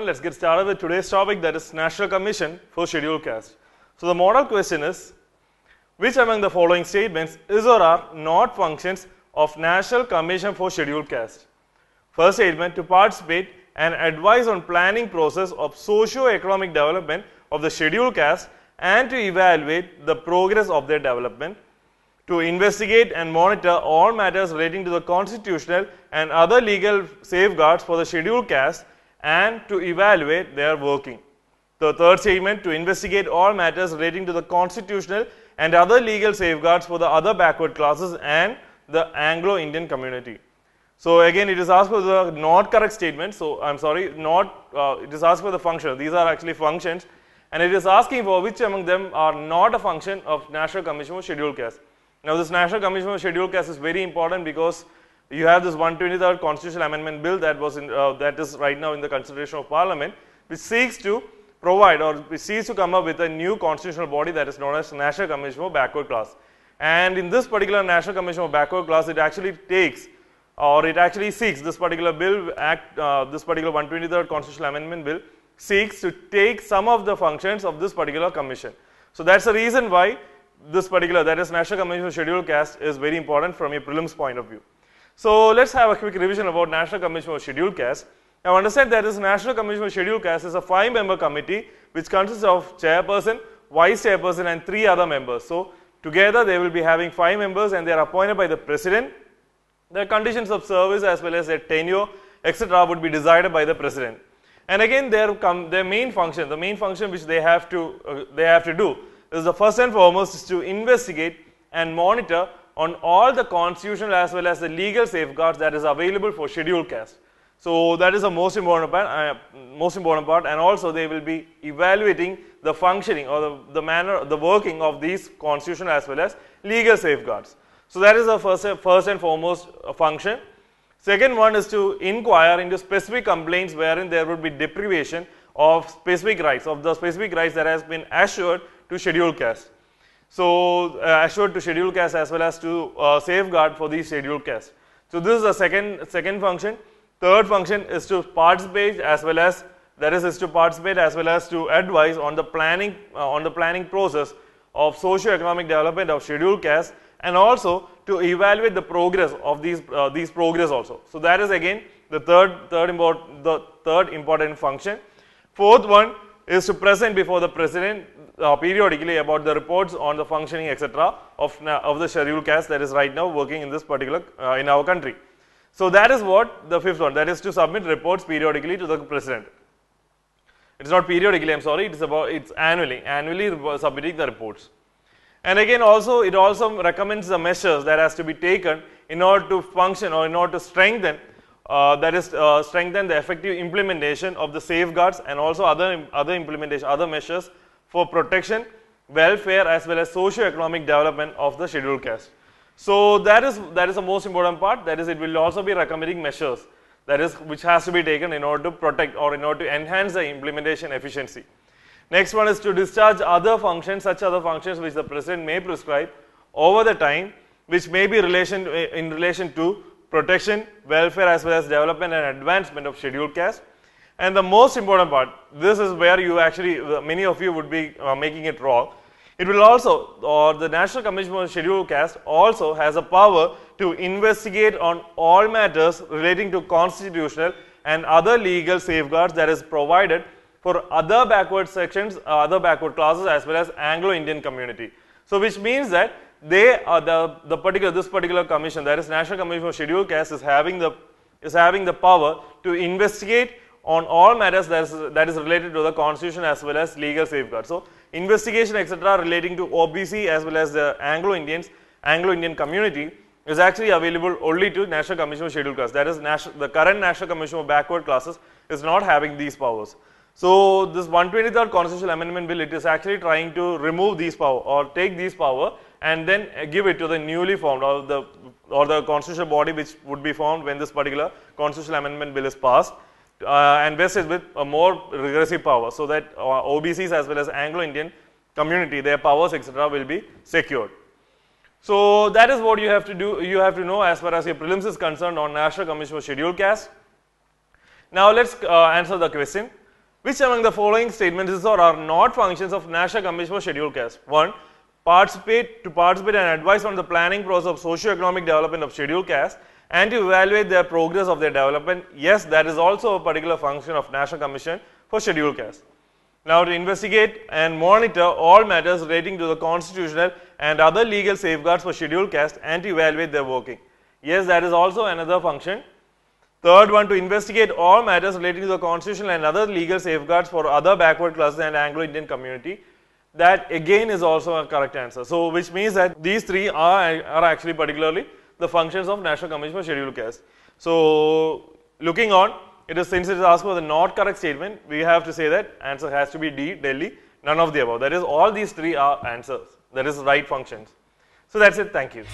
let's get started with today's topic, that is National Commission for Scheduled Caste. So the model question is, which among the following statements is or are not functions of National Commission for Scheduled Caste? First statement, to participate and advise on planning process of socio-economic development of the scheduled caste and to evaluate the progress of their development. To investigate and monitor all matters relating to the constitutional and other legal safeguards for the scheduled caste and to evaluate their working. The third statement, to investigate all matters relating to the constitutional and other legal safeguards for the other backward classes and the Anglo-Indian community. So again, it is asked for the not correct statement. So I'm sorry, it is asked for the function. These are actually functions, and it is asking for which among them are not a function of National Commission for Scheduled Caste. Now, this National Commission for Scheduled Caste is very important because you have this 123rd Constitutional Amendment Bill that is right now in the consideration of Parliament, which seeks to provide or which seeks to come up with a new constitutional body that is known as National Commission for Backward Class. And in this particular National Commission for Backward Class, it actually seeks this particular bill, this particular 123rd Constitutional Amendment Bill seeks to take some of the functions of this particular commission. So that's the reason why this particular, that is National Commission for Scheduled Caste, is very important from a prelims point of view. So let's have a quick revision about National Commission for Scheduled Caste. Now understand that this National Commission for Scheduled Caste is a 5-member committee which consists of chairperson, vice chairperson and 3 other members. So together they will be having 5 members and they are appointed by the president. Their conditions of service as well as their tenure, etc. would be decided by the president. And again, their main function, the main function which they have to do is the first and foremost is to investigate and monitor on all the constitutional as well as the legal safeguards that is available for scheduled caste. So that is the most important part, and also they will be evaluating the functioning or the working of these constitutional as well as legal safeguards. So that is the first and foremost function. Second one is to inquire into specific complaints wherein there would be deprivation of specific rights, that has been assured to scheduled caste. So assured to scheduled caste as well as to safeguard for these scheduled caste. So this is the second function. Third function is to participate as well as to advise on the planning process of socio-economic development of scheduled caste, and also to evaluate the progress of these progress also. So that is again the third important function. Fourth one is to present before the president periodically about the reports on the functioning, etc. of the scheduled caste that is right now working in this particular in our country. So that is what the fifth one, that is to submit reports periodically to the president. It's not periodically, I'm sorry, it's annually submitting the reports. And again, it also recommends the measures that has to be taken in order to function or in order to strengthen the effective implementation of the safeguards and also other measures for protection, welfare as well as socio-economic development of the scheduled caste. So that is the most important part, that is it will also be recommending measures which has to be taken in order to protect or in order to enhance the implementation efficiency. Next one is to discharge such other functions which the president may prescribe over the time, which may be in relation to protection, welfare as well as development and advancement of scheduled caste. And the most important part, this is where many of you would be making it wrong. It will also, or the National Commission for Scheduled Caste also has a power to investigate on all matters relating to constitutional and other legal safeguards that is provided for other backward sections, other backward classes as well as Anglo-Indian community. So which means that they are this particular commission, that is National Commission for Scheduled Caste, is having the power to investigate on all matters that is related to the constitution as well as legal safeguards. So investigation, etc. relating to OBC as well as the Anglo-Indian community is actually available only to National Commission for Scheduled Caste. That is the current National Commission for Backward Classes is not having these powers. So this 123rd Constitutional Amendment Bill, it is actually trying to remove these power or take these power and then give it to the newly formed or the constitutional body which would be formed when this particular Constitutional Amendment Bill is passed. And vested with a more regressive power, so that OBCs as well as Anglo-Indian community, their powers, etc. will be secured. So that is what you have to do. You have to know as far as your prelims is concerned on National Commission for Scheduled Caste. Now let's answer the question. Which among the following statements is or are not functions of National Commission for Scheduled Caste? 1. Participate and advise on the planning process of socio-economic development of scheduled caste and to evaluate their progress of their development. Yes, that is also a particular function of National Commission for Scheduled Caste. Now, to investigate and monitor all matters relating to the constitutional and other legal safeguards for scheduled caste and to evaluate their working. Yes, that is also another function. Third one, to investigate all matters relating to the constitutional and other legal safeguards for other backward classes and Anglo-Indian community. That again is also a correct answer. So, which means that these three are actually particularly the functions of National Commission for Scheduled Caste. So, looking on, since it is asked for the not correct statement, we have to say that answer has to be D, Delhi, none of the above. That is, all these three are answers. That is right functions. So, that's it. Thank you.